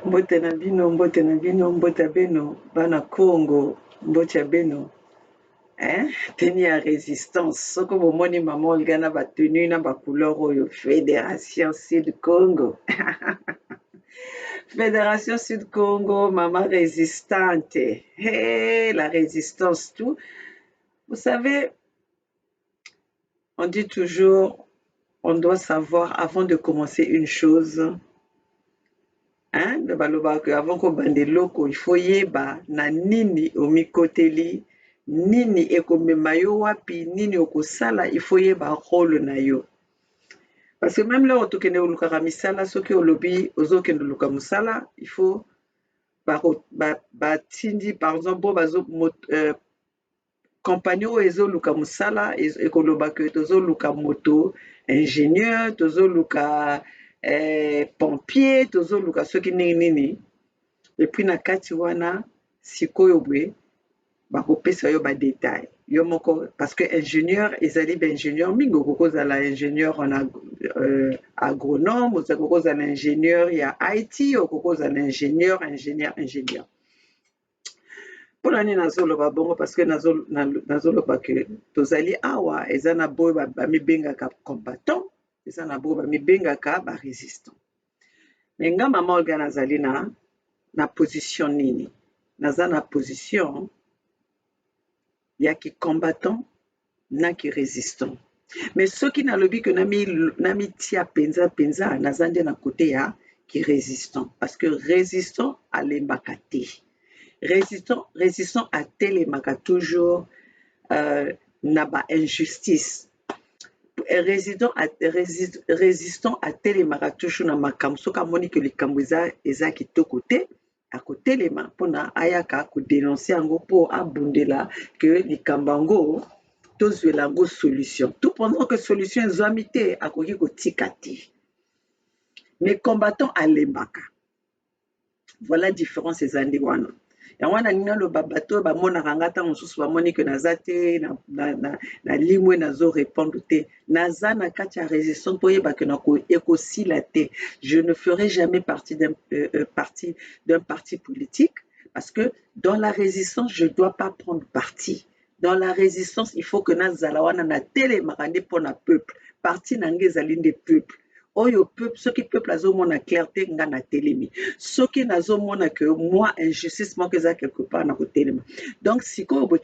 Mbote na bino, mbote beno, bana Congo, mbote beno. Tenue à résistance. Soko bomoni mama Olga na ba tenue na ba couleur oyo Fédération Sud Congo. Fédération Sud Congo, maman résistante. Hey, la résistance, tout. Vous savez, on dit toujours, on doit savoir avant de commencer une chose. Avant ko bande loko, il faut yeba na nini omikoteli, nini ekomema yo wapi, nini okosala, il faut yeba rôle na yo. Parce que même là otokende olukaka misala soki olobi ozokende oluka mosala, il faut batindi par exemple bo bazo compagnie oyo ezoluka mosala ekoloba ke tozoluka moto ingénieur, tozoluka pompier, tozoluka soki nini nini. Epuis na kati wana sikoyo boye bakopesa yo badetail yo moko parce que ingénieur ezali baingénieur mingi okoki kozala ingénieur en agronome, okoki kozala ingénieur ya IT, okoki kozala ingénieur. Mpona nini nazoloba bongo parce que nazoloba ke tozali awa eza na boyo bamibengaka combattant, eza na boyo bamibengaka barésistant. Me nga mama Olga nazali na position nini? Naza na position ya ki-combattant na ki-résistant. Mais soki nalobi ke namitia penza naza nde na kote ya ki-résistant parce que résistant alembaka te. Résistant atelemaka toujours na ba injustice. Résistant atelemaka toujours na makambo soki amoni ke likambo eza kitoko te akotelema mpona ayaka kodenonse yango mpo abundela ke likambo yango tozwela yango solution. Tout pendant que solution ezwami te akoki kotika te. Mais combattant alembaka. Voilà différence ezali wana. yango wana nini aloba bato oyo bamonaka nga ntango mosusu bamoni ke naza te na limwe nazorépondre te naza na kati ya résistance mpo oyeba ke ekosila te. Je ne ferai jamais partie d'un parti politique parce que dans la résistance je dois pas prendre parti. Dans la résistance il faut que nazala wana natelemaka nde mpona peuple. Parti na nga ezali nde peuple oyo peuple soki peuple azomona clarté nga na telemi soki nazomona que moi injustice moko eza quelque part na kotelema donc sikoyo boye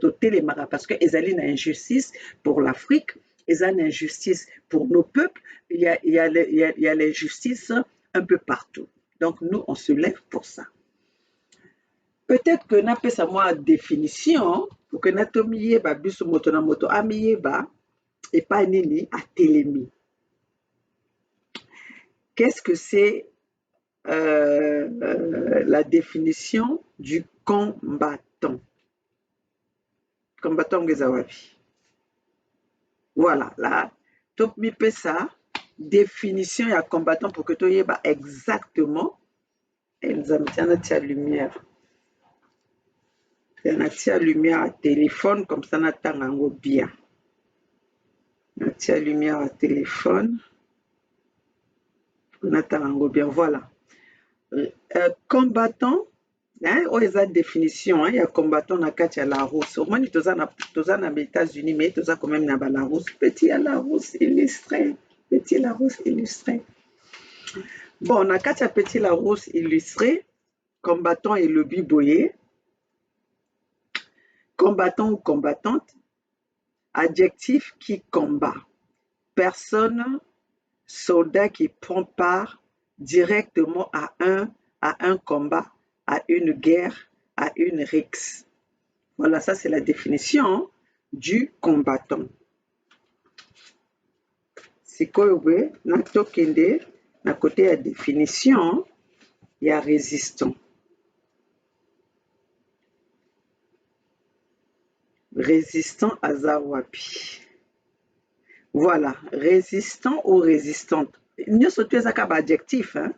totelemaka parce que ezali na injustice pour l'Afrique, eza na injustice pour nos peuples, il y a l'injustice un peu partout. Donc nous on se lève pour ça. Peut-être que napesa moi définition pour que natomi yeba biso moto na moto amiyeba epai nini atelemi. Qu'est-ce que c'est la définition du combattant? Combattant Gezawapi. Voilà, là, top mi pesa définition ya combattant pour que tu aies exactement. Et nous avons tia lumière. On a tia lumière à téléphone comme ça n'attend bien. On a tia lumière à téléphone. On bien, voilà. Combattant, on a une définition, il y a combattant na kati ya Larousse. Au moins, toza na États-Unis, mais toza quand même na ba Larousse. Petit Larousse illustré. Petit Larousse illustré. Bon, na kati ya Petit Larousse illustré, combattant et le biboyer. Combattant ou combattante, adjectif qui combat. Personne, soldat qui prend part directement à un combat, à une guerre, à une rixe. Voilà, ça c'est la définition du combattant. Sikoyo boye natokende na côté ya définition ya résistant. Résistant aza wapi? Voilà, résistant ou résistante. Nyonso to ezaka ba adjectif, hein?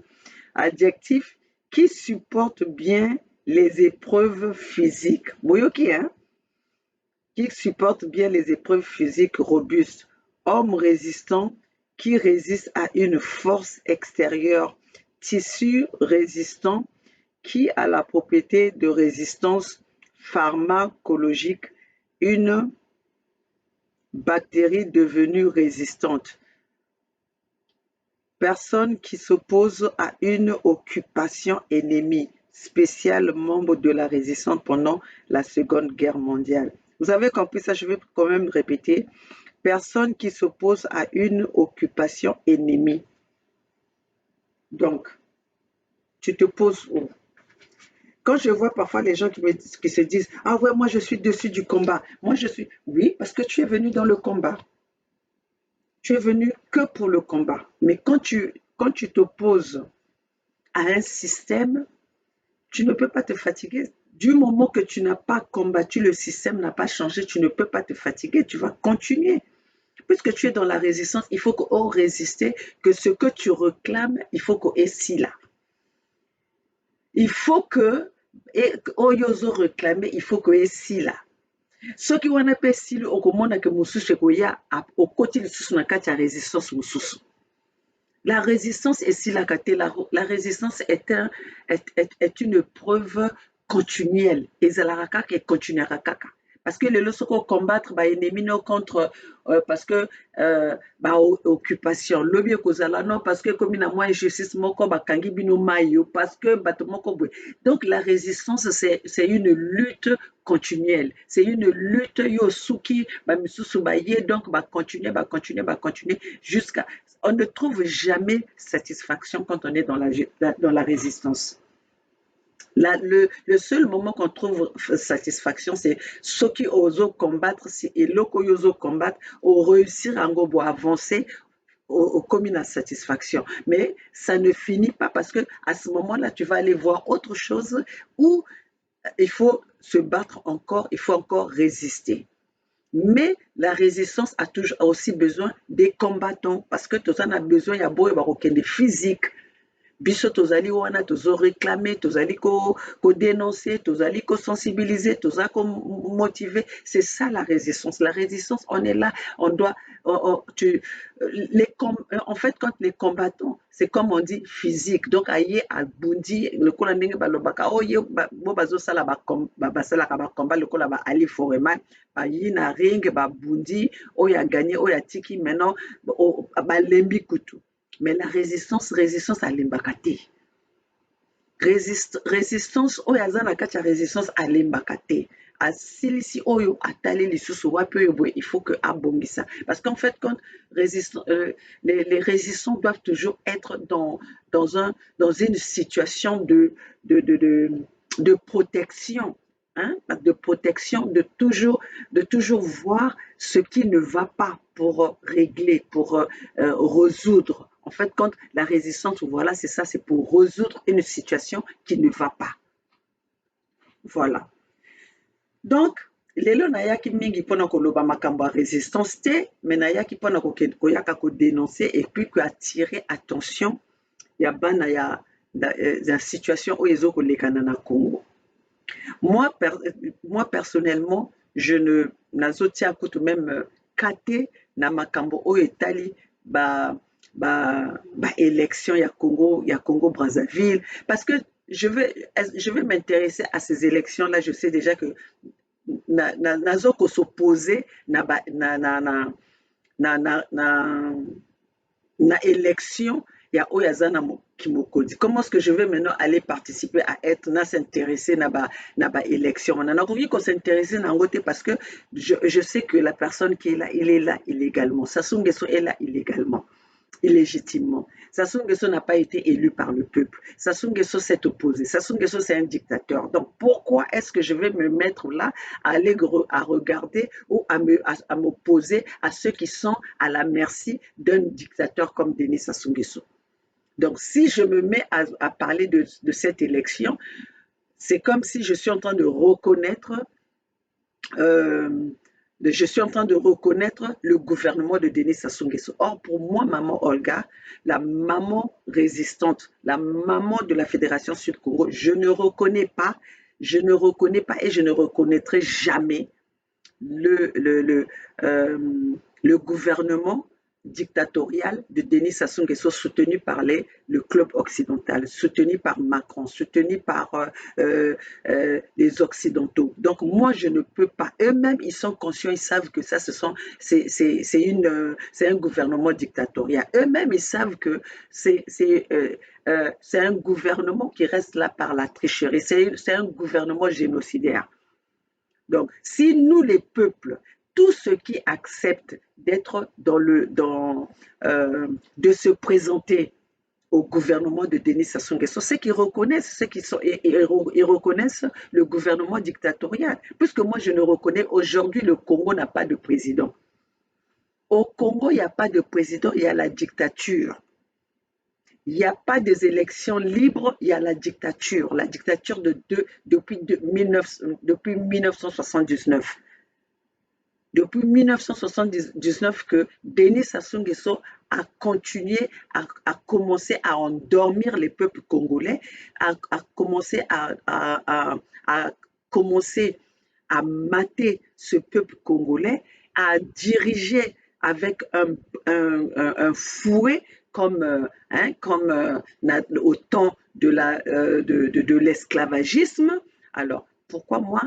Adjectif qui supporte bien les épreuves physiques. Boyoki, hein? Qui supporte bien les épreuves physiques robustes. Homme résistant qui résiste à une force extérieure tissu résistant qui a la propriété de résistance pharmacologique, une bactérie devenue résistante. Personne qui s'oppose à une occupation ennemie, spécial membre de la résistance pendant la Seconde Guerre mondiale. Vous avez compris ça, je vais quand même répéter. Personne qui s'oppose à une occupation ennemie. Donc, tu te poses où? Quand je vois parfois les gens qui se disent « Ah ouais, moi je suis dessus du combat. Moi je suis… » Oui, parce que tu es venu dans le combat. Tu es venu que pour le combat. Mais quand tu t'opposes à un système, tu ne peux pas te fatiguer. Du moment que tu n'as pas combattu, le système n'a pas changé, tu ne peux pas te fatiguer, tu vas continuer. Puisque tu es dans la résistance, il faut qu'on résiste, que ce que tu réclames, il faut qu'on ait si là. Il faut que, et oyozo réclamer, il faut qu'on ait si là. Soki wana pe sili okomona ke mosusu ekoya okoti lisusu na kati ya résistance mosusu. La résistance esilaka te, la résistance est une preuve continuelle. Ezalaka kaka ekontinuera kaka. Parce que lelo soko combattre ba ennemi no contre parce que ba occupation lobi ekozala non parce que comme na moi injustice moko bakangi bino mayo parce que bato moko boye. Donc la résistance c'est une lutte continuelle. C'est une lutte yo suki ba misusu ba ye donc ba continuer jusqu'à on ne trouve jamais satisfaction quand on est dans la résistance. Le seul moment qu'on trouve satisfaction, c'est ceux qui osent combattre, et loko yoso combattre, ou réussir à avancer au commun à satisfaction. Mais ça ne finit pas parce que à ce moment-là, tu vas aller voir autre chose où il faut se battre encore, il faut encore résister. Mais la résistance a aussi besoin des combattants parce que tout ça a besoin, il y a beau de physique. Biso tozali wana tozo réclamer, tozali ko dénoncer, tozali ko sensibiliser, tozali ko motiver. C'est ça la résistance. La résistance, on est là, on doit, en fait, quand les combattants, c'est comme on dit physique. Donc, aye a bundi, le kola ndenge balobaka, oye, bo bazo sala ba sala ka ba combat, le kola ba ali foreman, ba yi na ring, ba bundi, oya gagné, oya tiki, maintenant, ba lembi kutu. Mais la résistance à l'imbakate. Résistance, oyo aza na kati ya résistance à l'imbakate. Asilisi oyo atali lisusu wapi oyo boye, il faut que abongisa. Parce qu'en fait, quand les résistants doivent toujours être dans une situation de protection. Hein, de protection, de toujours voir ce qui ne va pas pour régler, pour résoudre. En fait, quand la résistance, voilà, c'est ça, c'est pour résoudre une situation qui ne va pas. Voilà. Donc, lelo nayaki mingi pona koloba makambo ya résistance te, mais nayaki pona koyaka ko dénoncer et puis ko attirer attention ya bana ya situation oyo ezokolekana na Congo. Moi personnellement, je ne nazotia kutu même kate na makambo oyo etali ba élection ya Congo Brazzaville parce que je vais m'intéresser à ces élections là. Je sais déjà que nazoko s'opposer na élection ya oyo aza na kimokodi. Comment est-ce que je vais maintenant aller participer à être s'intéresser na ba élection? On a envie qu'on s'intéresser na ngote parce que je sais que la personne qui est là, il est là illégalement. Sassou Nguesso est là illégalement, illégitimement. Sassou Nguesso n'a pas été élu par le peuple. Sassou Nguesso s'est opposé. Sassou Nguesso, c'est un dictateur. Donc, pourquoi est-ce que je vais me mettre là à aller à regarder ou à m'opposer à ceux qui sont à la merci d'un dictateur comme Denis Sassou Nguesso? Donc, si je me mets à parler de cette élection, c'est comme si je suis en train de reconnaître le gouvernement de Denis Sassou Nguesso. Or, pour moi, maman Olga, la maman résistante, la maman de la Fédération Sud-Congo, je ne reconnais pas et je ne reconnaîtrai jamais le gouvernement dictatorial de Denis Sassou Nguesso soutenu par le club occidental, soutenu par Macron, soutenu par les Occidentaux. Donc moi, je ne peux pas. Eux-mêmes, ils sont conscients, ils savent que ça, c'est un gouvernement dictatorial. Eux-mêmes, ils savent que c'est un gouvernement qui reste là par la tricherie. C'est un gouvernement génocidaire. Donc, si nous, les peuples, tous ceux qui acceptent d'être de se présenter au gouvernement de Denis Sassou Nguesso, ceux qui reconnaissent, ils reconnaissent le gouvernement dictatorial. Puisque moi, je ne reconnais aujourd'hui, le Congo n'a pas de président. Au Congo, il n'y a pas de président, il y a la dictature. Il n'y a pas des élections libres, il y a la dictature depuis 1979. Depuis 1979 que Denis Sassou Nguesso a continué à commencer à endormir les peuples congolais, à commencer commencer à mater ce peuple congolais, à diriger avec un fouet comme au temps de l'esclavagisme. Alors, pourquoi moi,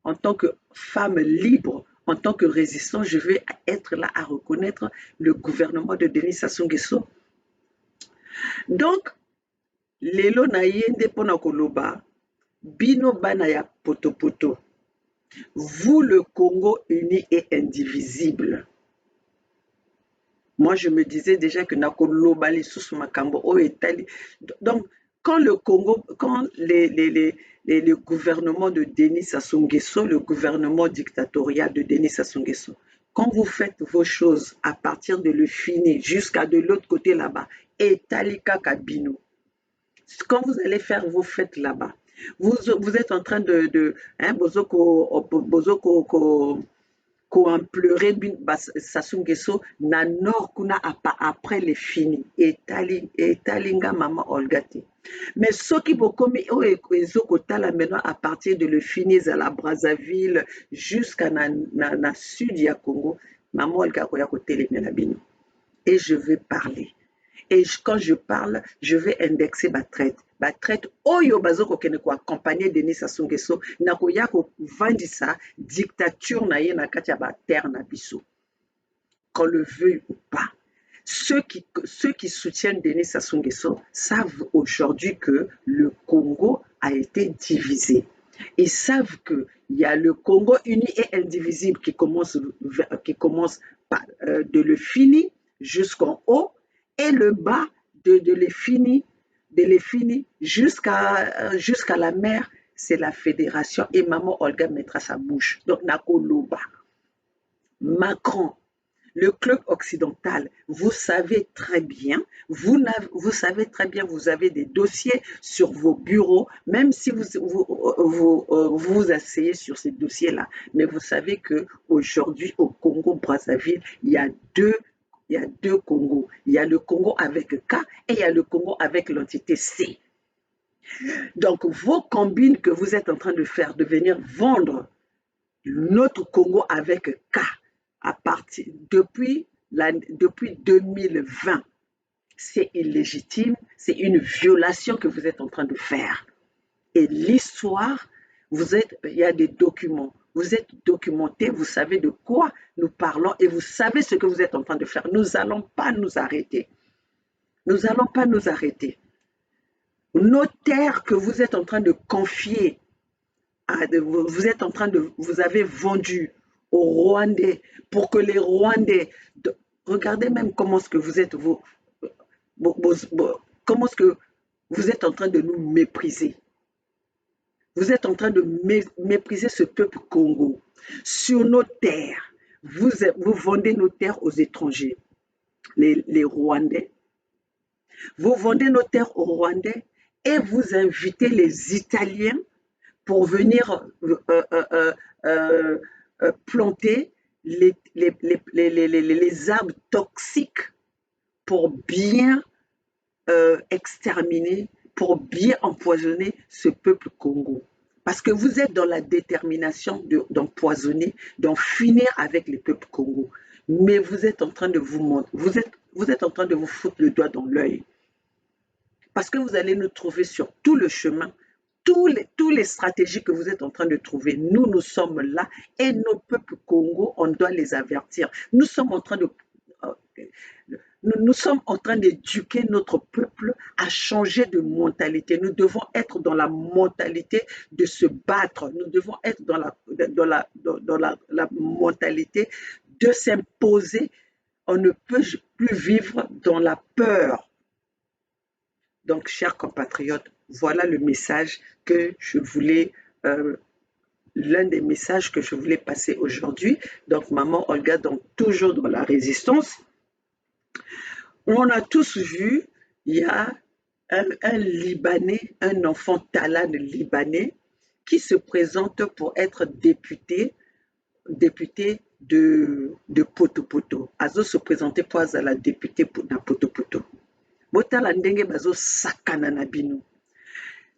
en tant que femme libre, en tant que résistant, je vais être là à reconnaître le gouvernement de Denis Sassou Nguesso? Donc, lelo na yende pona koloba, bino bana ya potopoto. Vous, le Congo uni et indivisible. Moi, je me disais déjà que nakoloba lisusu makambo o etali. Donc, quand le Congo, quand le gouvernement de Denis Sassou Nguesso, le gouvernement dictatorial de Denis Sassou Nguesso, quand vous faites vos choses à partir de le fini jusqu'à de l'autre côté là-bas, etali kaka bino. Quand vous allez faire vos fêtes là-bas, vous êtes en train en pleurer Sassou Nguesso na nord kuna après les fini etalinga mama Olgati. Mais ceux qui bokomi ezokotala maintenant à partir de le fini à la Brazzaville jusqu'à na sud ya Congo, mama Olga koya kotelemela bino. Et je vais parler. Et quand je parle, je vais indexer ma traite. Ma traite, oyo bazoko kene ko accompagner Denis Sassou Nguesso, na ko ya ko vandisa dictature na ye na kati ya ba terre na biso. Qu'on le veuille ou pas. Ceux qui soutiennent Denis Sassou Nguesso savent aujourd'hui que le Congo a été divisé. Ils savent qu'il y a le Congo uni et indivisible qui commence par, de le fini jusqu'en haut, et le bas de les fini jusqu'à la mer, c'est la fédération. Et maman Olga mettra sa bouche. Donc, Nako Loba. Macron, le club occidental, vous savez très bien, vous avez des dossiers sur vos bureaux, même si vous asseyez sur ces dossiers-là. Mais vous savez qu'aujourd'hui, au Congo-Brazzaville, il y a deux Congos. Il y a le Congo avec K et il y a le Congo avec l'entité C. Donc, vos combines que vous êtes en train de faire, de venir vendre notre Congo avec K, depuis 2020, c'est illégitime, c'est une violation que vous êtes en train de faire. Et l'histoire, il y a des documents. Vous êtes documenté, vous savez de quoi nous parlons et vous savez ce que vous êtes en train de faire. Nous n'allons pas nous arrêter. Nous n'allons pas nous arrêter. Nos terres que vous êtes en train de confier, vous avez vendu aux Rwandais pour que les Rwandais, regardez même comment est-ce que vous êtes, comment est-ce que vous êtes en train de nous mépriser. Vous êtes en train de mépriser ce peuple Congo. Sur nos terres, vous vendez nos terres aux étrangers, les Rwandais. Vous vendez nos terres aux Rwandais et vous invitez les Italiens pour venir planter les arbres toxiques pour bien exterminer, pour bien empoisonner ce peuple Congo. Parce que vous êtes dans la détermination d'empoisonner, d'en finir avec les peuples Congo. Mais vous êtes en train de vous êtes en train de vous foutre le doigt dans l'œil. Parce que vous allez nous trouver sur tout le chemin, tous les stratégies que vous êtes en train de trouver. Nous sommes là et nos peuples Congo, on doit les avertir. Nous sommes en train de nous sommes en train d'éduquer notre peuple à changer de mentalité. Nous devons être dans la mentalité de se battre. Nous devons être dans la mentalité de s'imposer. On ne peut plus vivre dans la peur. Donc, chers compatriotes, voilà le message que je voulais, l'un des messages que je voulais passer aujourd'hui. Donc, maman Olga, donc toujours dans la résistance. On a tous vu, il y a un Libanais, un enfant Talan libanais, qui se présente pour être député de Poto-Poto. Azo se présentait pour être la députée de Poto-Poto. Botala ndenge bazo sakana na bino.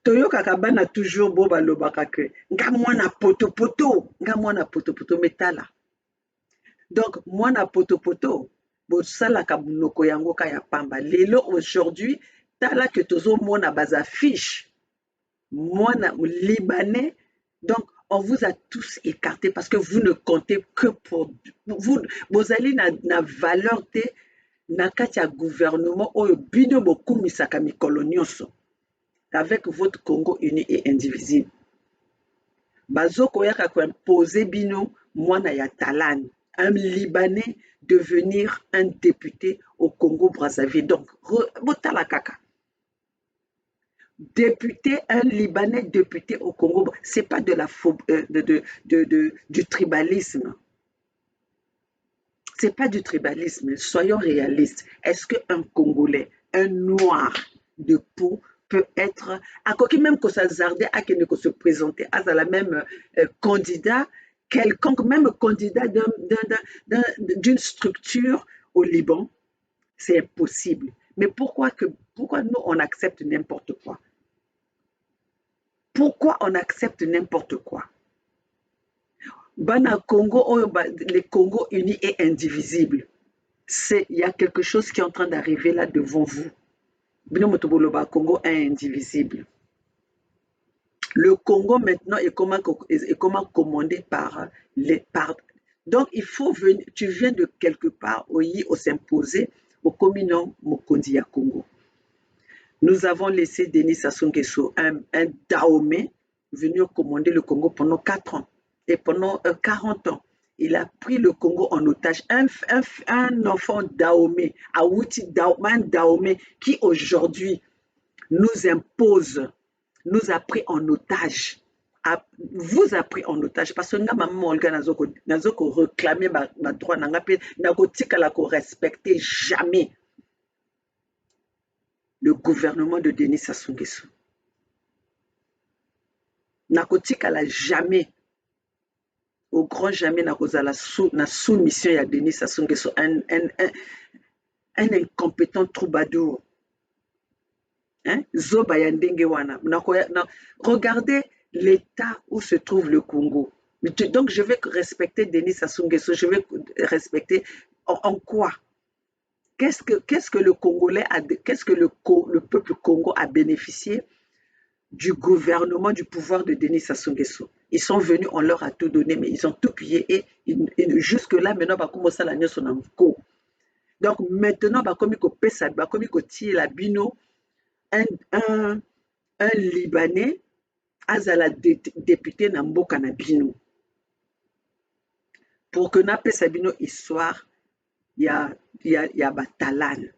Toyokaka bana toujours bo balobaka ke nga mwana poto-poto, nga mwana poto-poto metala. Donc mwana poto-poto bosalaka munoko yango ka ya pamba. Lelo aujourd'hui tala que tozomona bazaffiche mwana libanais. Donc on vous a tous écartés parce que vous ne comptez que pour vous. Bozali na valeur te na kati ya gouvernement oyo bino bokumisaka mikolo nyonso avec votre Congo uni et indivisible. Bazokoyaka koimposer bino mwana ya Talan, un Libanais devenir un député au Congo-Brazzaville. Donc, botala kaka. Député, un Libanais député au Congo, c'est pas de la du tribalisme. C'est pas du tribalisme, soyons réalistes. Est-ce qu'un Congolais, un noir de peau peut être, à quoi même que ça zardait, à qui ne se présenter à la même candidat, quelconque, même candidat d'une structure au Liban, c'est impossible. Mais pourquoi nous on accepte n'importe quoi? Pourquoi on accepte n'importe quoi? Bana Congo, les Congo unis et indivisibles. Il y a quelque chose qui est en train d'arriver là devant vous. Bino Congo est indivisible. Le Congo maintenant est comment commandé par les donc il faut venir, tu viens de quelque part au s'imposer au communant Mokondi ya Congo. Nous avons laissé Denis Sassou Nguesso, un Dahomey, venir commander le Congo pendant 4 ans. Et pendant 40 ans, il a pris le Congo en otage. Un enfant Dahomey, un Dahomey qui aujourd'hui nous impose, nous a pris en otage, vous a pris en otage. Parce que nga maman Olga nazoko réclamer ma droit nanga pe nakotika la ko respecter jamais le gouvernement de Denis Sassou Nguesso. Nakotika la jamais. Au grand jamais na soumission ya Denis Sassou Nguesso, un incompétent troubadour. Hein? Zoba ya ndenge wana. Regardez l'état où se trouve le Congo. Donc je vais respecter Denis Sassou Nguesso, je vais respecter en quoi? Qu'est-ce que le Congolais qu'est-ce que le peuple Congo a bénéficié du gouvernement, du pouvoir de Denis Sassou Nguesso? Ils sont venus, on leur a tout donné, mais ils ont tout pillé et jusque-là, maintenant, donc maintenant, la bino, un Libanais, azala député na mboka na bino. Pour que na pesa bino histoire, il y a Talan.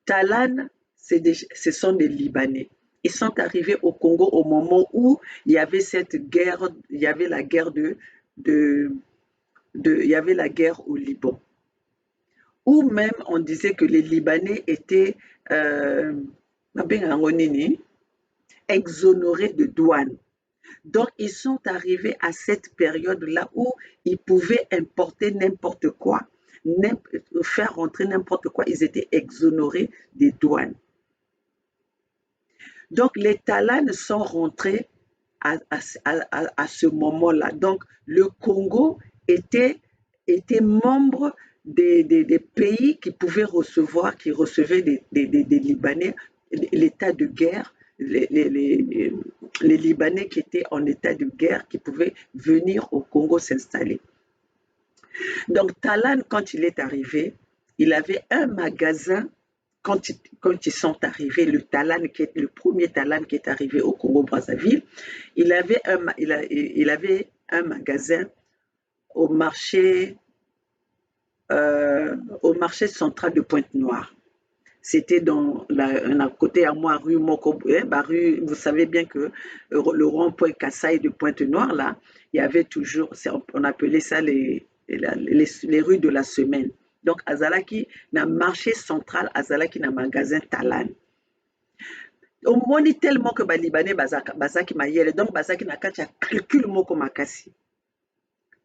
Talan, ce sont des Libanais. Ils sont arrivés au Congo au moment où il y avait cette guerre, il y avait la guerre il y avait la guerre au Liban. Ou même on disait que les Libanais étaient exonérés de douane. Donc ils sont arrivés à cette période-là où ils pouvaient importer n'importe quoi, faire rentrer n'importe quoi, ils étaient exonérés des douanes. Donc les Talans sont rentrés à ce moment-là. Donc, le Congo était, était membre des pays qui pouvaient recevoir, qui recevaient des Libanais, l'état de guerre, les Libanais qui étaient en état de guerre, qui pouvaient venir au Congo s'installer. Donc, Talan, quand il est arrivé, il avait un magasin quand ils sont arrivés, le Talan, qui est le premier Talan qui est arrivé au Congo-Brazzaville, il avait un magasin au marché, au marché central de Pointe-Noire. C'était dans un côté à moi, rue Moko, rue, vous savez bien que le rond-point Kassaï de Pointe-Noire, là, il y avait toujours, on appelait ça les rues de la semaine. Donc, Azalaki, na marché central, Azalaki, na magasin Talan. Au moins, tellement que les Libanais, Bazaki Mayele, donc Bazaki na kacha calcul moko makasi.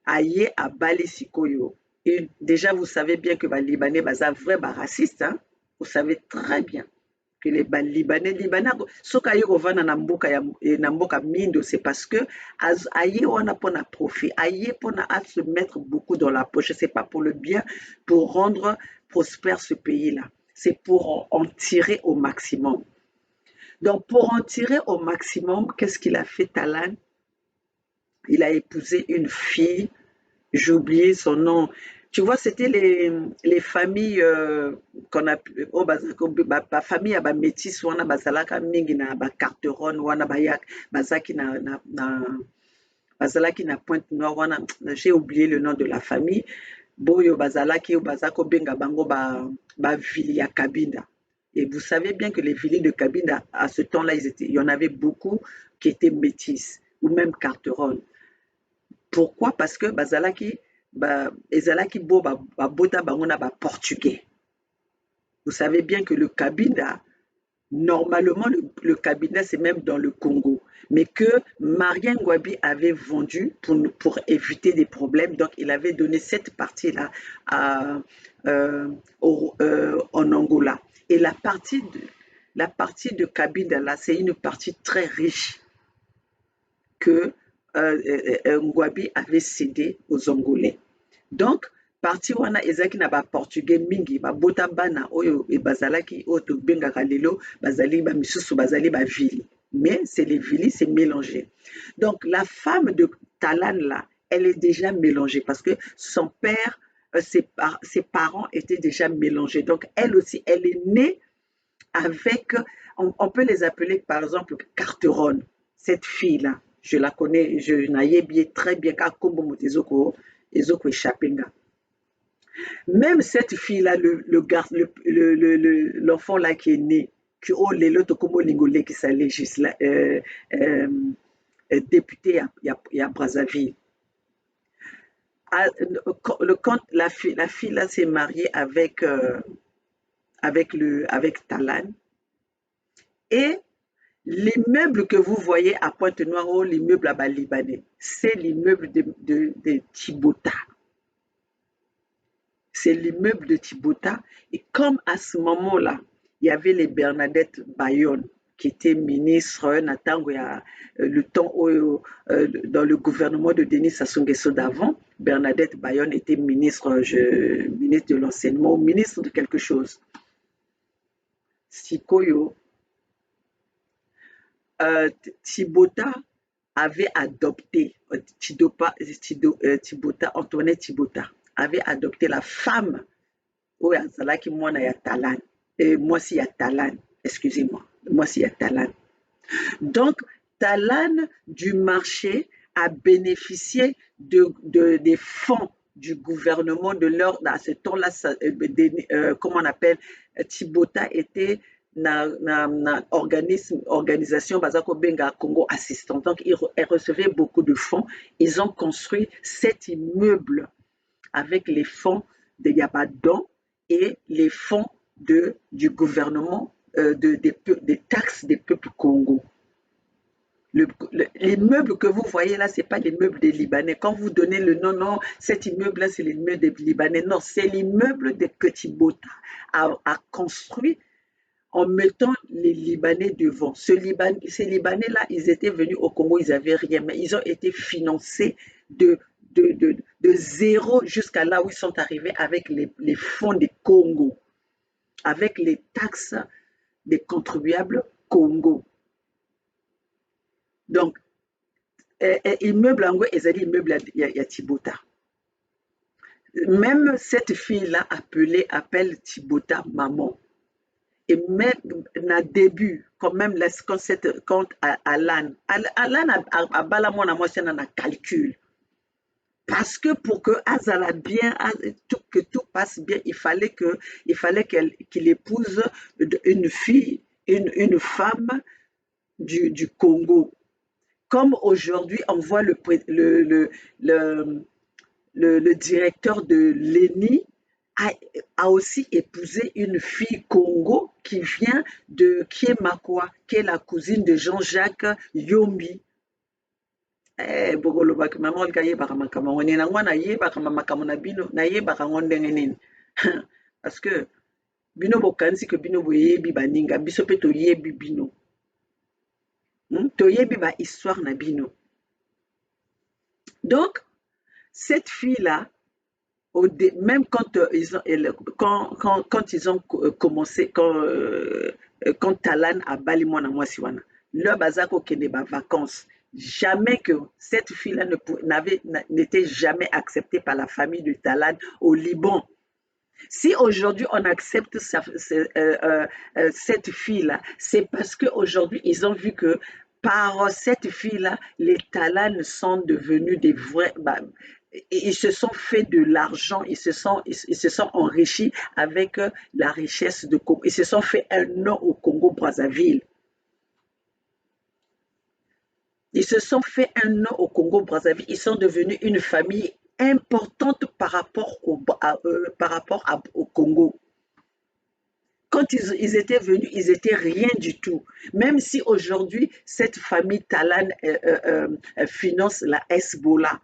Aye à Bali Sikoyo. Et déjà, vous savez bien que les Libanais, baza vrai raciste, hein? Vous savez très bien que les Libanais, soka yo kovana na mboka mindo, c'est parce que aye wana pona profit, aye pona à se mettre beaucoup dans la poche, c'est pas pour le bien, pour rendre prospère ce pays-là, c'est pour en tirer au maximum. Donc pour en tirer au maximum, qu'est-ce qu'il a fait Talan? Il a épousé une fille, j'ai oublié son nom. Tu vois, c'était les familles qu'on a, oh, famille à métis, wana bazalaka mingi na ba carteron, wana bayak, bazaki bazalaki na Pointe-Noire, wana, j'ai oublié le nom de la famille. Boyo bazalaki ou bazako benga bango ba vili ya Kabinda. Et vous savez bien que les villes de Kabinda, à ce temps-là, il y en avait beaucoup qui étaient métis ou même carteron. Pourquoi? Parce que bazalaki ezalaki bo bota bango na ba portugais. Vous savez bien que le Kabinda, normalement le Kabinda c'est même dans le Congo, mais que Marien Ngouabi avait vendu pour éviter des problèmes, donc il avait donné cette partie-là en Angola. Et la partie de Kabinda là, c'est une partie très riche que Ngouabi avait cédé aux Angolais. Donc, parti wana ezalaki na ba portugais mingi babota bana oyo bazalaki oyo tobengaka lelo bazali bamisusu bazali bavili, mais c'est les vili, c'est mélangé. Donc la femme de Talan là, elle est déjà mélangée parce que son père, ses parents étaient déjà mélangés. Donc elle aussi, elle est née avec, on peut les appeler par exemple Carteron, cette fille là. Je la connais, je n'aïe très bien car Kombo Motezoko Chapenga. Même cette fille-là, l'enfant là qui est né, qui oh les loto comme lingolé qui s'est député à Brazzaville. La fille là s'est mariée avec Talan, et l'immeuble que vous voyez à Pointe-Noire, l'immeuble à Bas-Libanais, c'est l'immeuble de Thibota. C'est l'immeuble de Thibota. Et comme à ce moment-là, il y avait les Bernadette Bayonne qui étaient ministres, le temps dans le gouvernement de Denis Sassou Nguesso d'avant, Bernadette Bayonne était ministre de l'enseignement, ministre de quelque chose. Sikoyo, Thibota avait adopté, Antoinette Thibota avait adopté la femme où Azalaki Mwana ya Talan. Et moi si ya Talan, excusez-moi, moi si ya Talan. Donc, Talan du marché a bénéficié des fonds du gouvernement de l'heure, à ce temps-là, comment on appelle, Thibota était organisation Bazako Benga Congo Assistance. Donc, elle recevait beaucoup de fonds. Ils ont construit 7 immeubles avec les fonds de Yabadon et les fonds du gouvernement des taxes des peuples Congo. Les meubles que vous voyez là, ce n'est pas les meubles des Libanais. Quand vous donnez le nom, non, cet immeuble-là, c'est l'immeuble des Libanais. Non, c'est l'immeuble que Thibota a construit en mettant les Libanais devant. Ces Libanais-là, ils étaient venus au Congo, ils n'avaient rien, mais ils ont été financés de, de zéro jusqu'à là où ils sont arrivés avec les fonds des Congo, avec les taxes des contribuables Congo. Donc, immeuble yango ezali immeuble ya Tibota. Même cette fille-là appelle Tibota maman. Et même na début, quand même, quand Alan a bala mwana mwasi na calcul. Parce que pour que Azala bien, que tout passe bien, il fallait qu'il épouse une fille, une femme du Congo. Comme aujourd'hui, on voit le directeur de l'ENI a aussi épousé une fille Congo qui est Makwa, qui est la cousine de Jean-Jacques Yombi. Bogolobaki mama olika yebaka makambo yango nini nango nayebaka makambo na bino nayebaka yango ndenge nini parce que bino bokanisi ke bino boyebi baninga biso mpe toyebi bino toyebi ba histoire na bino. Donc cette fille là même quand ils ont commencé quand Talan a bali mwana mwasi wana le baza kokende ba vacances. Jamais que cette fille-là n'était jamais acceptée par la famille de Talan au Liban. Si aujourd'hui on accepte cette fille-là, c'est parce qu'aujourd'hui ils ont vu que par cette fille-là, les Talan sont devenus des vrais... ils se sont fait de l'argent, ils se sont enrichis avec la richesse de Congo. Ils se sont fait un nom au Congo-Brazzaville. Ils se sont fait un nom au Congo-Brazzaville. Ils sont devenus une famille importante par rapport au Congo. Quand ils étaient venus, ils étaient rien du tout. Même si aujourd'hui, cette famille Talan finance la Hezbollah.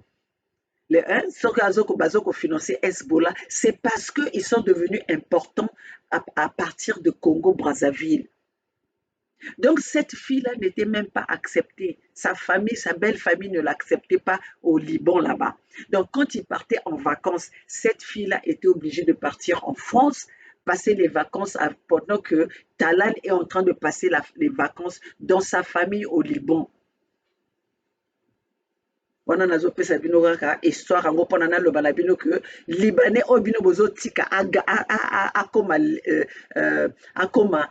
C'est parce qu'ils sont devenus importants à partir de Congo-Brazzaville. Donc cette fille-là n'était même pas acceptée. Sa famille, sa belle famille ne l'acceptait pas au Liban là-bas. Donc quand il partait en vacances, cette fille-là était obligée de partir en France, passer les vacances pendant que Talan est en train de passer les vacances dans sa famille au Liban. Wana nazopesa bino kaka histoire yango mpona naloba na bino ke libanais oyo bino bozotika akoma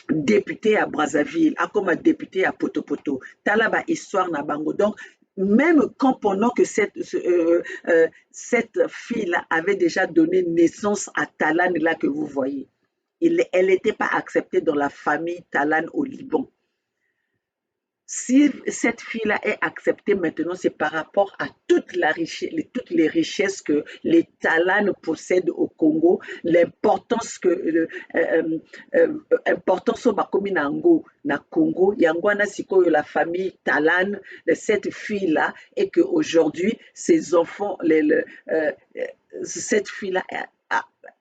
député à Brazzaville, akoma député à Potopoto. Tala ba histoire na bango. Donc même quand pendant que cette fille-là avait déjà donné naissance à Talan là que vous voyez, elle n'était pas acceptée dans la famille Talan au Liban. Si cette fille-là est acceptée maintenant, c'est par rapport à toutes les richesses que les Talan possèdent au Congo, l'importance au bakomi nango na Congo, yangwana sikoyo la famille Talan, cette fille-là, et que aujourd'hui ces enfants, cette fille-là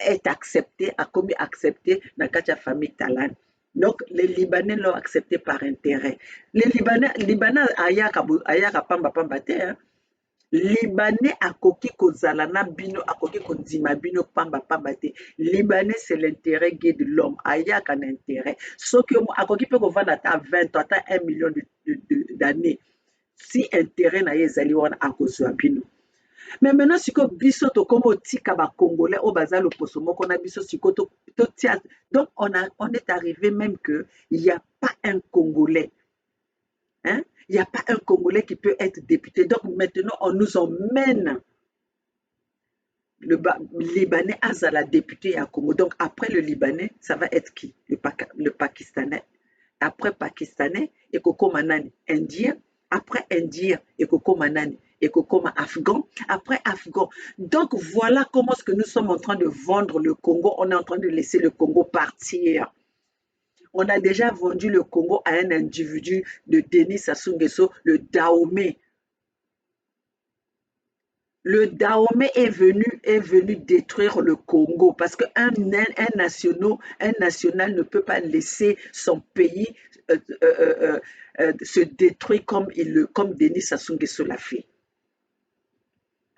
est acceptée, a commis acceptée dans la famille Talan. Donc, les Libanais l'ont accepté par intérêt. Les Libanais ayaka pamba pamba te. Libanais akoki kozala na bino, akoki kondima bino pamba pamba te. Libanais, c'est l'intérêt gay de l'homme. Ayaka un intérêt. Sauf que akoki pe kovanda ata 20 ans, ata 1 million d'années. Si intérêt na ye ezali wana akozwa bino. Mais maintenant, si biso to komo tika ba Congolais au bazar le poso moko na biso siko to tia. Donc on est arrivé même que il n'y a pas un Congolais. Hein? Il n'y a pas un Congolais qui peut être député. Donc maintenant on nous emmène le Libanais azala député à Congo. Donc après le Libanais, ça va être qui? Le Pakistanais. Après Pakistanais, et Koko Manani, Indien. Après Indien, et Koko Manani. Et comme Afghan, après Afghan. Donc voilà comment est-ce que nous sommes en train de vendre le Congo. On est en train de laisser le Congo partir. On a déjà vendu le Congo à un individu de Denis Sassou Nguesso, le Dahomey. Le Dahomey est venu détruire le Congo parce qu'un national ne peut pas laisser son pays se détruire comme Denis Sassou Nguesso l'a fait.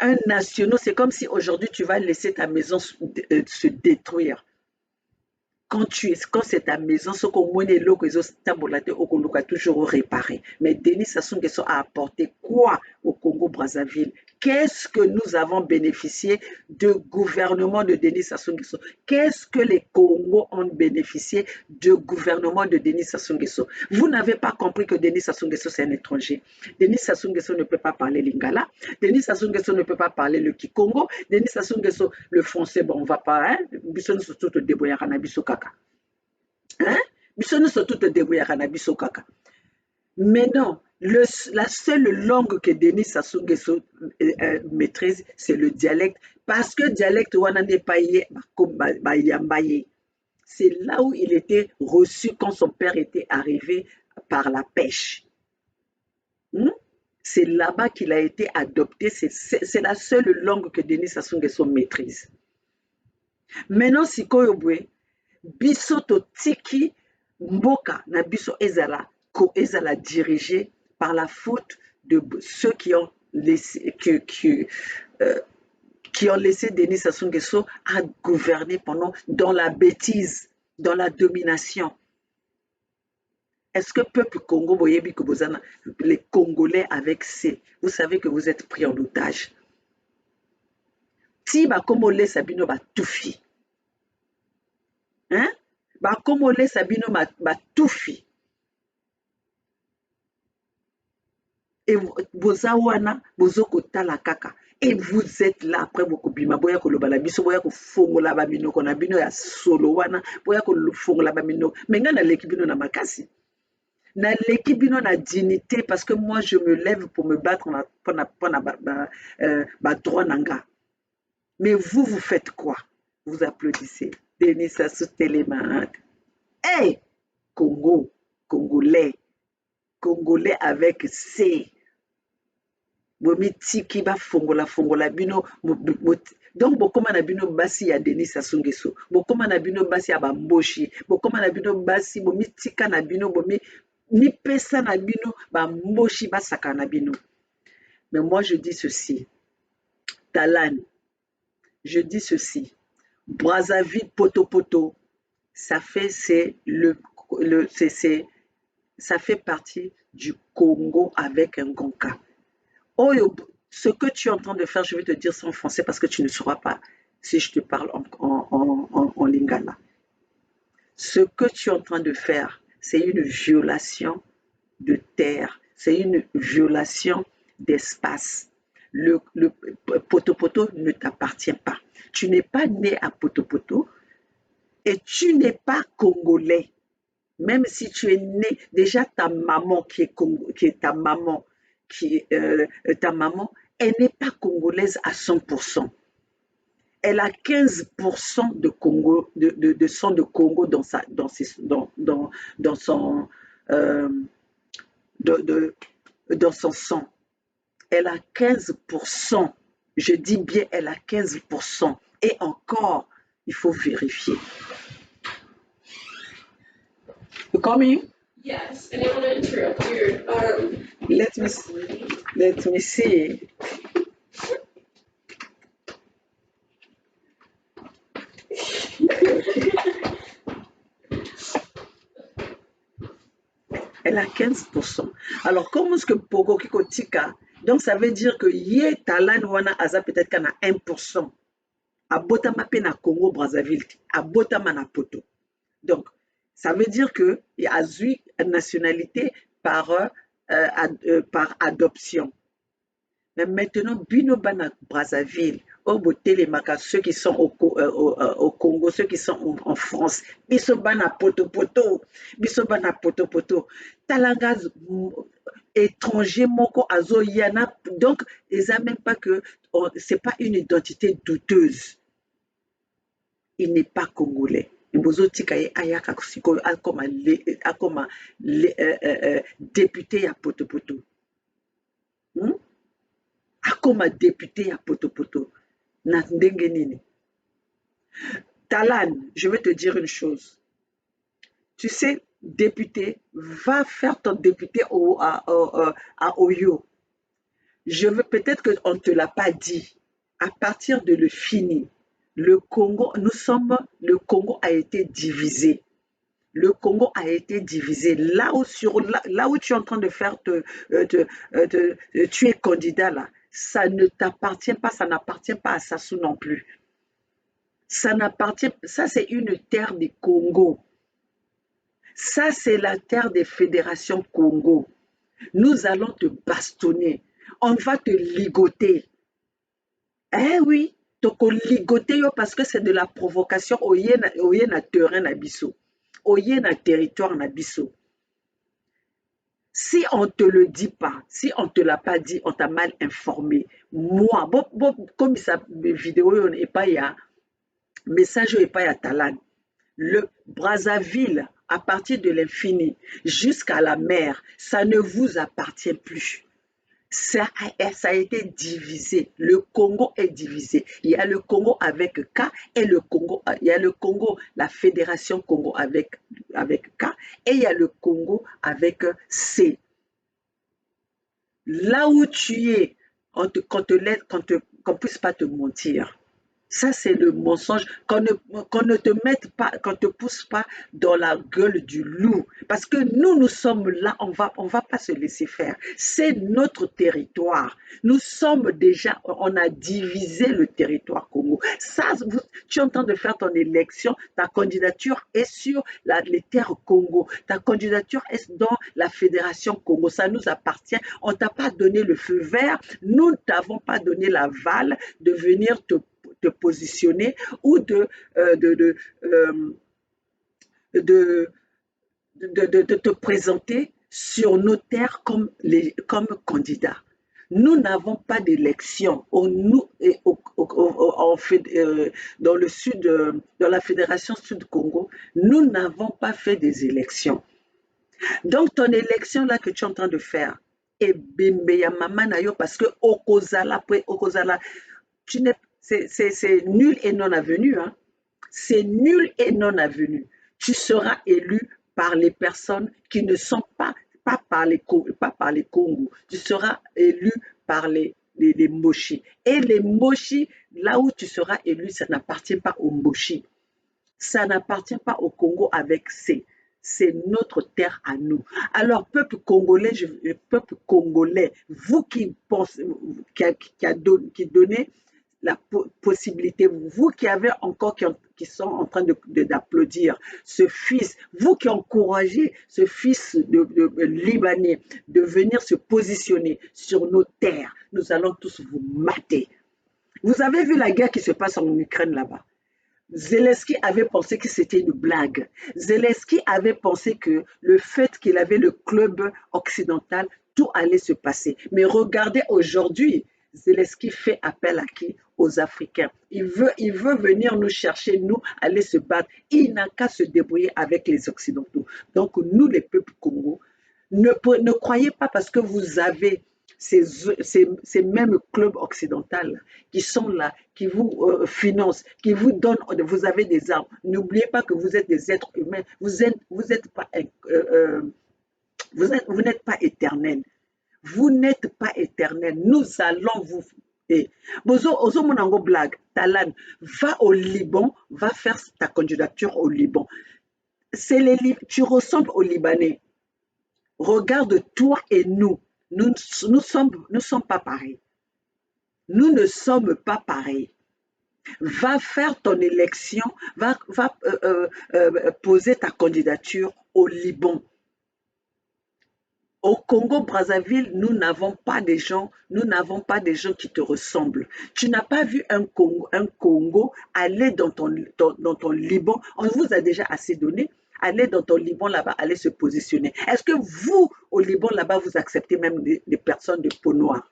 Un national, c'est comme si aujourd'hui tu vas laisser ta maison se détruire. Quand c'est ta maison, ce qu'on monnaie l'eau que tu toujours réparer. Mais Denis Sassou Nguesso a apporté quoi au Congo-Brazzaville? Qu'est-ce que nous avons bénéficié du gouvernement de Denis Sassou Nguesso? Qu'est-ce que les Congos ont bénéficié du gouvernement de Denis Sassou Nguesso? Vous n'avez pas compris que Denis Sassou Nguesso c'est un étranger. Denis Sassou Nguesso ne peut pas parler lingala. Denis Sassou Nguesso ne peut pas parler le Kikongo. Denis Sassou Nguesso, le français, bon, on va pas, hein? Biso surtout te débrouiller à biso kaka. Hein? Biso surtout te débrouiller à biso kaka. Mais non, la seule langue que Denis Sassou Nguesso maîtrise, c'est le dialecte. Parce que dialecte, wana n'est pas yambaye. C'est là où il était reçu quand son père était arrivé par la pêche. C'est là-bas qu'il a été adopté. C'est la seule langue que Denis Sassou Nguesso maîtrise. Maintenant, sikoyo boye, biso totiki mboka na biso ezala dirigé par la faute de ceux qui ont laissé Denis Sassou Nguesso à gouverner dans la bêtise, dans la domination. Est-ce que peuple Congo, boyebi que les Congolais avec C, vous savez que vous êtes pris en otage. Si bakomo le sabino ba tufi. Hein? Bakomo le sabino ba tufi. Et bozawana bozoko tala kaka. Et vous êtes là après beaucoup bima boya ko lobala biso boya ko fongola ba minoko na bino ya solo wana boya ko fongola ba minoko. Mais nga na leki bino na makasi. Na leki bino na dignité parce que moi je me lève pour me battre pour ba droit nanga. Mais vous faites quoi? Vous applaudissez. Denis Sassou Téléma. Hey! Congo, Congolais. Congolais avec C. Bomi tiki ba fongola bino. Donc bokoma na bino basi ya Denis Sassou Nguesso. Bokoma na bino basi ya bamboshi. Bokoma na bino basi bomi tika na bino bomi ni pesa na bino bamboshi basaka na bino. Mais moi je dis ceci. Talan, je dis ceci. Brazzaville Poto, ça fait ça fait partie du Congo avec un Gonka. Oh, ce que tu es en train de faire, je vais te dire ça en français parce que tu ne sauras pas si je te parle en lingala. Ce que tu es en train de faire, c'est une violation de terre, c'est une violation d'espace. Le Poto ne t'appartient pas. Tu n'es pas né à Poto et tu n'es pas congolais. Même si tu es né, déjà ta maman ta maman, elle n'est pas congolaise à 100%. Elle a 15% de sang de Congo dans son sang. Elle a 15%. Je dis bien, elle a 15%. Et encore, il faut vérifier. You coming? Yes, I didn't want to interrupt your Let me see. Elle a 15%. Alors, comment est-ce que Pogo Kikotika, donc ça veut dire que Yé Talan Wana Aza peut-être qu'on a 1%. À Botama Pena Congo Brazzaville, à Botama na Poto. Donc, ça veut dire qu'il a eu une nationalité par adoption. Mais maintenant, Binobana Brazzaville, ceux qui sont au Congo, ceux qui sont en France, Bisobana Poto, Talangaz étranger, Moko Azo Yana, donc ils n'ont même pas que, c'est pas une identité douteuse. Il n'est pas congolais. Comme député à Poto. okoma député à Potopoto. Na ndenge nini? Talan, je vais te dire une chose. Tu sais, député, va faire ton député à Oyo. Je veux peut-être qu'on ne te l'a pas dit. À partir de le fini, le Congo, le Congo a été divisé. Le Congo a été divisé. Là où tu es en train de faire tu es candidat là, ça ne t'appartient pas, ça n'appartient pas à Sassou non plus. Ça c'est une terre du Congo. Ça c'est la terre des fédérations Congo. Nous allons te bastonner. On va te ligoter. Eh oui, toko ligoter yo parce que c'est de la provocation. Oye na terrain na biso. Oye na territoire na biso. Si on ne te le dit pas, si on ne te l'a pas dit, on t'a mal informé. Moi, comme ça, mes vidéos, et pas y a message et pas y a Talan. Le Brazzaville, à partir de l'infini jusqu'à la mer, ça ne vous appartient plus. Ça a été divisé. Le Congo est divisé. Il y a le Congo avec K et il y a le Congo, la Fédération Congo avec K et il y a le Congo avec C. Là où tu es, qu'on ne puisse pas te mentir. Ça, c'est le mensonge, qu'on ne te mette pas, qu'on ne te pousse pas dans la gueule du loup. Parce que nous sommes là, on va pas se laisser faire. C'est notre territoire. Nous sommes déjà, on a divisé le territoire Congo. Ça, tu es en train de faire ton élection, ta candidature est sur les terres Congo. Ta candidature est dans la Fédération Congo. Ça nous appartient. On ne t'a pas donné le feu vert. Nous ne t'avons pas donné l'aval de venir te positionner ou de te présenter sur nos terres comme candidat. Nous n'avons pas d'élection. Dans le sud, dans la Fédération Sud-Congo, nous n'avons pas fait des élections. Donc, ton élection là que tu es en train de faire, et bimbeya mama na yo parce que okozala, tu n'es c'est nul et non avenu. Hein? C'est nul et non avenu. Tu seras élu par les personnes qui ne sont pas par les Congo. Tu seras élu par les Moshi. Et les Moshi, là où tu seras élu, ça n'appartient pas aux Moshi. Ça n'appartient pas au Congo avec C. C'est notre terre à nous. Alors, peuple congolais, vous qui pensez, qui donnez la possibilité, vous qui avez encore, qui sont en train d'applaudir ce fils, vous qui encouragez ce fils de Libanais de venir se positionner sur nos terres, nous allons tous vous mater. Vous avez vu la guerre qui se passe en Ukraine là-bas. Zelensky avait pensé que c'était une blague. Zelensky avait pensé que le fait qu'il avait le club occidental, tout allait se passer. Mais regardez aujourd'hui, Zelensky fait appel à qui? Aux Africains. Il veut venir nous chercher, nous, aller se battre. Il n'a qu'à se débrouiller avec les Occidentaux. Donc, nous, les peuples Congo, ne croyez pas parce que vous avez ces mêmes clubs occidentaux qui sont là, qui vous financent, qui vous donnent, vous avez des armes. N'oubliez pas que vous êtes des êtres humains. Vous n'êtes pas éternel. Vous n'êtes pas éternel. Nous allons vous... Ozo Monango blague, Talan, va au Liban, va faire ta candidature au Liban. Tu ressembles aux Libanais. Regarde toi et nous. Nous sommes pas pareils. Nous ne sommes pas pareils. Va faire ton élection, va poser ta candidature au Liban. Au Congo-Brazzaville, nous n'avons pas des gens qui te ressemblent. Tu n'as pas vu un Congo aller dans ton Liban. On vous a déjà assez donné. Allez dans ton Liban là-bas, allez se positionner. Est-ce que vous, au Liban là-bas, vous acceptez même des personnes de peau noire?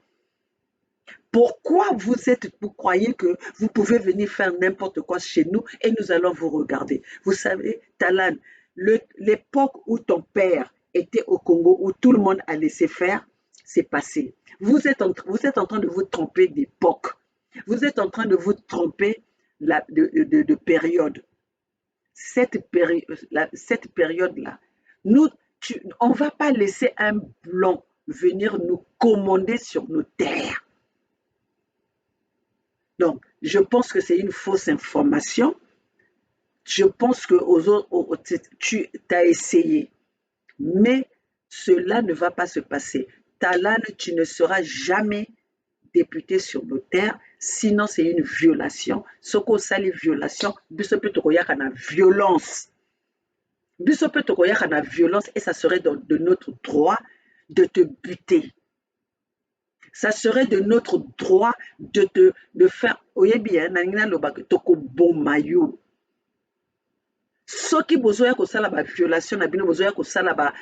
Pourquoi vous croyez que vous pouvez venir faire n'importe quoi chez nous et nous allons vous regarder? Vous savez, Talan, l'époque où ton père était au Congo, où tout le monde a laissé faire, c'est passé. Vous êtes en train de vous tromper d'époque. Vous êtes en train de vous tromper de période. Cette période-là, on ne va pas laisser un blanc venir nous commander sur nos terres. Donc, je pense que c'est une fausse information. Je pense que tu as essayé, mais cela ne va pas se passer. Talane, tu ne seras jamais député sur nos terres, sinon c'est une violation. Ce qu'on sali violation, biso peut tokoyaka na violence. Biso peut tokoyaka na violence et ça serait de notre droit de te buter. Ça serait de notre droit de faire oyebi nangina lobaka toko bomayo. Soki bozoya kosala ba violation na bino, bozoya kosala ba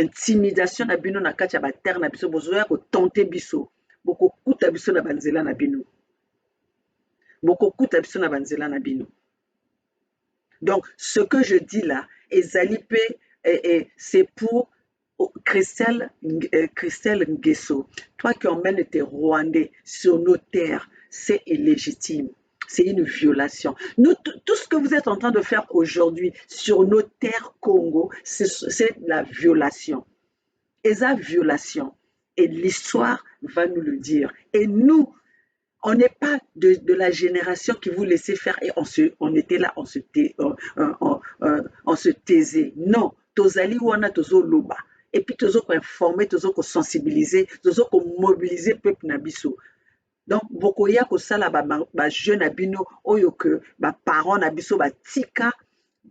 intimidation na bino na kati ya ba terre na biso, bozoya ko tenter biso. Bokokuta biso na banzela na bino. Bokokuta biso na banzela na bino. Donc ce que je dis là, ezali pe c'est pour Christelle Nguesso, toi qui emmènes tes Rwandais sur nos terres, c'est illégitime. C'est une violation. Tout ce que vous êtes en train de faire aujourd'hui sur nos terres Congo, c'est la violation. Et la violation. Et l'histoire va nous le dire. Et nous, on n'est pas de la génération qui vous laissait faire et on était là, on se taisait. Non, tozali wana tozo loba. Et puis tozo ko informer, tozo ko sensibiliser, tozo ko mobiliser peuple na biso. Donc bokoya ko sala ba jeune abino oyo que ba parents na biso ba tika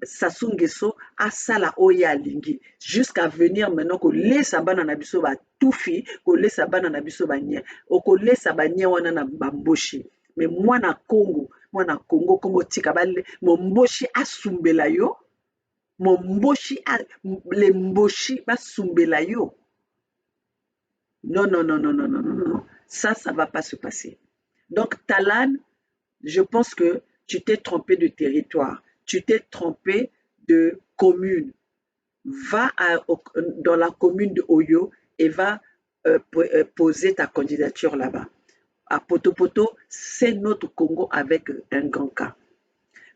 Sassou Nguesso asala oyo alingi jusqu'à venir maintenant ko lesa bana na biso ba tufi, ko lesa bana na biso ba nya, ko lesa ba nya wana na bamboshi. Mais mwana Congo komo tika bale momboshi asumbela yo, momboshi le mboshi basumbela yo. Non, non, non, non, non, non, non, non. Ça va pas se passer. Donc, Talane, je pense que tu t'es trompé de territoire, tu t'es trompé de commune. Va dans la commune de Oyo et va poser ta candidature là-bas. À Potopoto, c'est notre Congo avec un grand cas.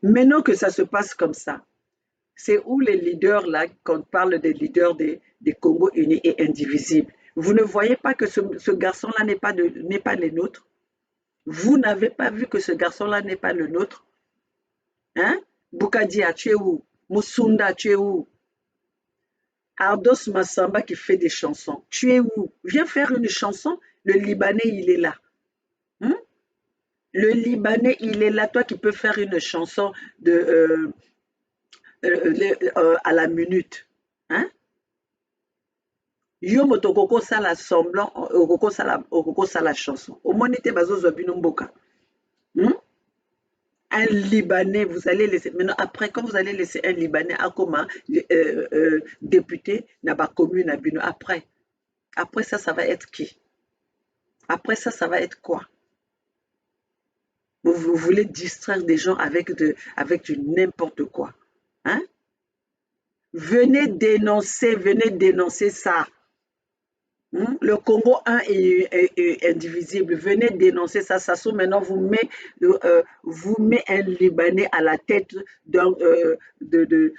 Maintenant que ça se passe comme ça, c'est où les leaders là, quand on parle des leaders des Congo unis et indivisibles, vous ne voyez pas que ce garçon-là n'est pas le nôtre? Vous n'avez pas vu que ce garçon-là n'est pas le nôtre? Hein? Boukadia, tu es où? Moussunda, tu es où? Ardos Massamba qui fait des chansons, tu es où? Viens faire une chanson. Le Libanais, il est là. Hein? Le Libanais, il est là. Toi qui peux faire une chanson à la minute. Hein? Yo motokoko sala semblant, okoko sala chanson. Au moins, n'était pas aux mboka. Un Libanais, vous allez laisser. Maintenant, après, quand vous allez laisser un Libanais à comment député, n'a pas commune à Bino. Après ça, ça va être qui? Après ça, ça va être quoi? Vous voulez distraire des gens avec du n'importe quoi. Hein? Venez dénoncer ça. Le Congo 1 est indivisible. Venez dénoncer ça. Sassou maintenant vous met un Libanais à la tête de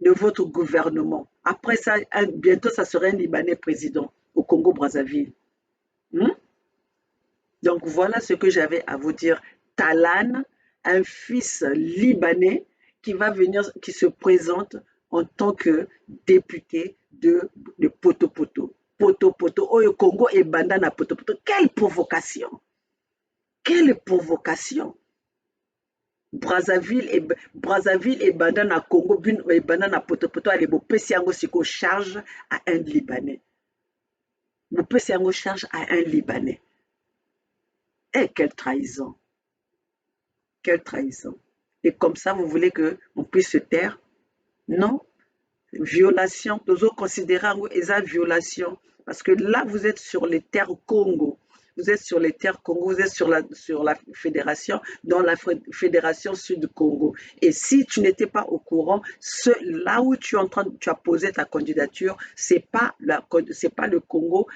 votre gouvernement. Après ça, bientôt, ça sera un Libanais président au Congo-Brazzaville. Donc voilà ce que j'avais à vous dire. Talane, un fils libanais qui va venir, qui se présente en tant que député de Potopoto. Potopoto, oh, le Congo est bandana na Potopoto. Quelle provocation! Quelle provocation! Brazzaville et bandana Congo, et bandana Potopoto, allez, vous pouvez s'y charge à un Libanais. Vous pouvez s'y charge à un Libanais. Eh, quelle trahison! Quelle trahison! Et comme ça, vous voulez qu'on puisse se taire? Non. Violation, toujours considérant eza violation. Parce que là, vous êtes sur les terres Congo. vous êtes sur les terres Congo, vous êtes sur la fédération, dans la fédération Sud-Congo. Et si tu n'étais pas au courant, là où tu as posé ta candidature, c'est pas le Congo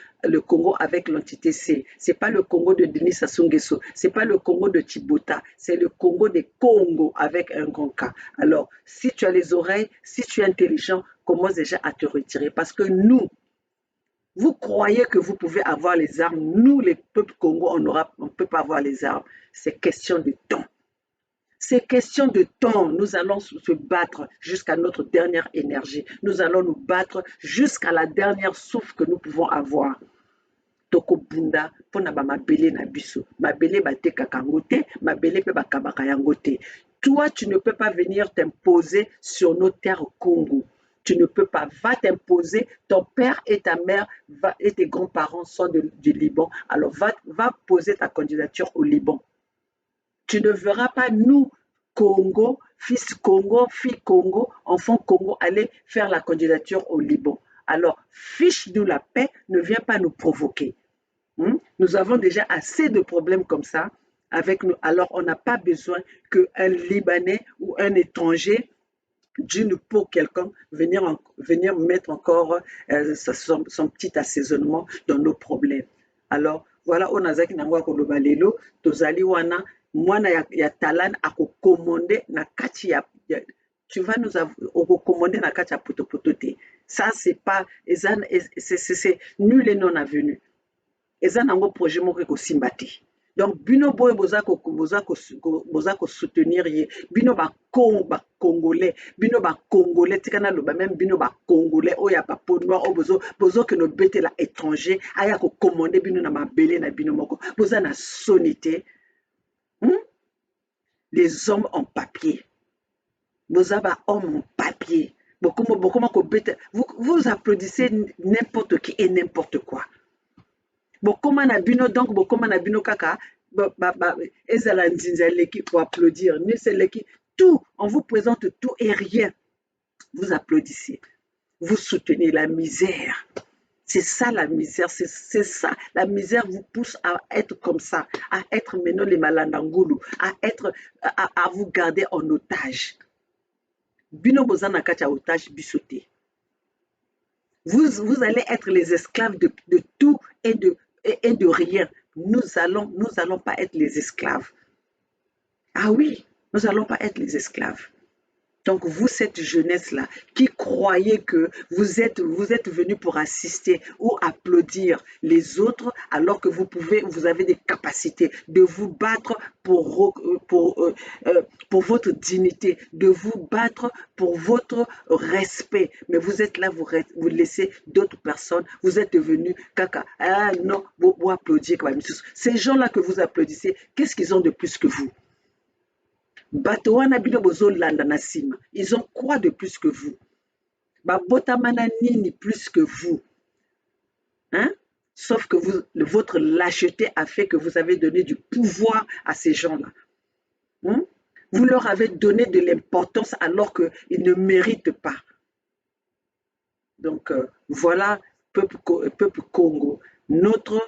avec l'entité C. C'est pas le Congo de Denis Sassou Nguesso. C'est pas le Congo de Tibota. C'est le Congo des Congo avec un grand K. Alors, si tu as les oreilles, si tu es intelligent, commence déjà à te retirer. Parce que nous, vous croyez que vous pouvez avoir les armes. Nous, les peuples Congo, on ne peut pas avoir les armes. C'est question de temps. C'est question de temps. Nous allons se battre jusqu'à notre dernière énergie. Nous allons nous battre jusqu'à la dernière souffle que nous pouvons avoir. Toko bunda pona ba mabele na biso. Mabele batekaka yango te, mabele pe bakabaka yango te. Toi, tu ne peux pas venir t'imposer sur nos terres Congo. Tu ne peux pas. Va t'imposer. Ton père et ta mère et tes grands-parents sont du Liban. Alors, va poser ta candidature au Liban. Tu ne verras pas nous, Congo, fils Congo, fille Congo, enfant Congo, aller faire la candidature au Liban. Alors, fiche-nous la paix, ne viens pas nous provoquer. Nous avons déjà assez de problèmes comme ça avec nous. Alors, on n'a pas besoin qu'un Libanais ou un étranger d'une peau quelconque venir mettre encore son petit assaisonnement dans nos problèmes. Alors, voilà, on a zaki nangwa koloba lelo, tozali wana, mwana ya Talan akokomande na kati ya tu vas nous recommander na kati ya potopoto te. Ça, c'est pas, c'est nul et non avenu. Eza nango projet moko ekosimba te. Donc bino boye boza ko soutenir ye, bino ba congolais, bino ba congolais tika na loba même bino ba congolais oya ba peau noire o bozo que no betela étranger aya ko commander bino na mabele na bino moko. Boza na sonité. Les hommes en papier. Boza ba hommes en papier. Vous applaudissez n'importe qui et n'importe quoi. Bokoma na bino donc bokoma na bino kaka ezala nzinza leki pour applaudir ne c'est leki tout on vous présente tout et rien vous applaudissez vous soutenez la misère. C'est ça la misère, c'est ça. La misère vous pousse à être comme ça, à être maintenant les malandangoulou, à vous garder en otage. Bino bozana kacha otage bisoté. Vous allez être les esclaves de tout et de rien. Nous allons pas être les esclaves. Ah oui, nous allons pas être les esclaves. Donc vous, cette jeunesse-là, qui croyez que vous êtes venus pour assister ou applaudir les autres, alors que vous avez des capacités de vous battre pour votre dignité, de vous battre pour votre respect. Mais vous êtes là, vous laissez d'autres personnes, vous êtes devenus caca. Ah non, vous applaudir. Ces gens-là que vous applaudissez, qu'est-ce qu'ils ont de plus que vous? Ils ont quoi de plus que vous? Ni plus que vous. Hein? Sauf que votre lâcheté a fait que vous avez donné du pouvoir à ces gens-là. Vous leur avez donné de l'importance alors qu'ils ne méritent pas. Donc voilà, peuple Congo, notre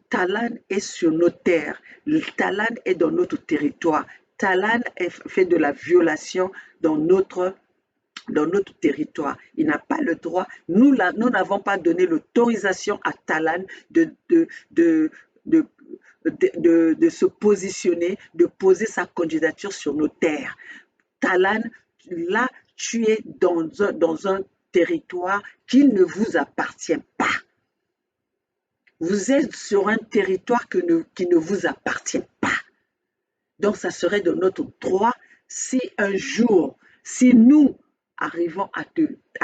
Talan est sur nos terres, Talan est dans notre territoire. Talan fait de la violation dans notre territoire. Il n'a pas le droit. Nous n'avons pas donné l'autorisation à Talan de se positionner, de poser sa candidature sur nos terres. Talan, là, tu es dans un territoire qui ne vous appartient pas. Vous êtes sur un territoire qui ne vous appartient pas. Donc, ça serait de notre droit si un jour, si nous arrivons à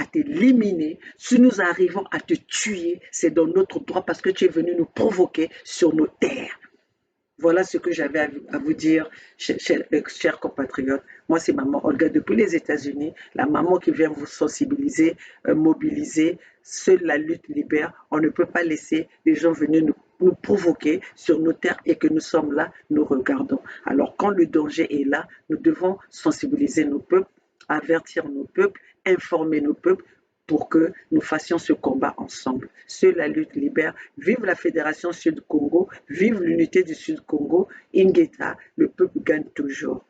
t'éliminer, si nous arrivons à te tuer, c'est dans notre droit parce que tu es venu nous provoquer sur nos terres. Voilà ce que j'avais à vous dire, chers compatriotes. Moi, c'est maman Olga depuis les États-Unis, la maman qui vient vous sensibiliser, mobiliser. Seule la lutte libère. On ne peut pas laisser les gens venir nous provoquer sur nos terres et que nous sommes là, nous regardons. Alors, quand le danger est là, nous devons sensibiliser nos peuples, avertir nos peuples, informer nos peuples pour que nous fassions ce combat ensemble. Seule la lutte libère. Vive la Fédération Sud-Congo, vive l'unité du Sud-Congo. Ingeta, le peuple gagne toujours.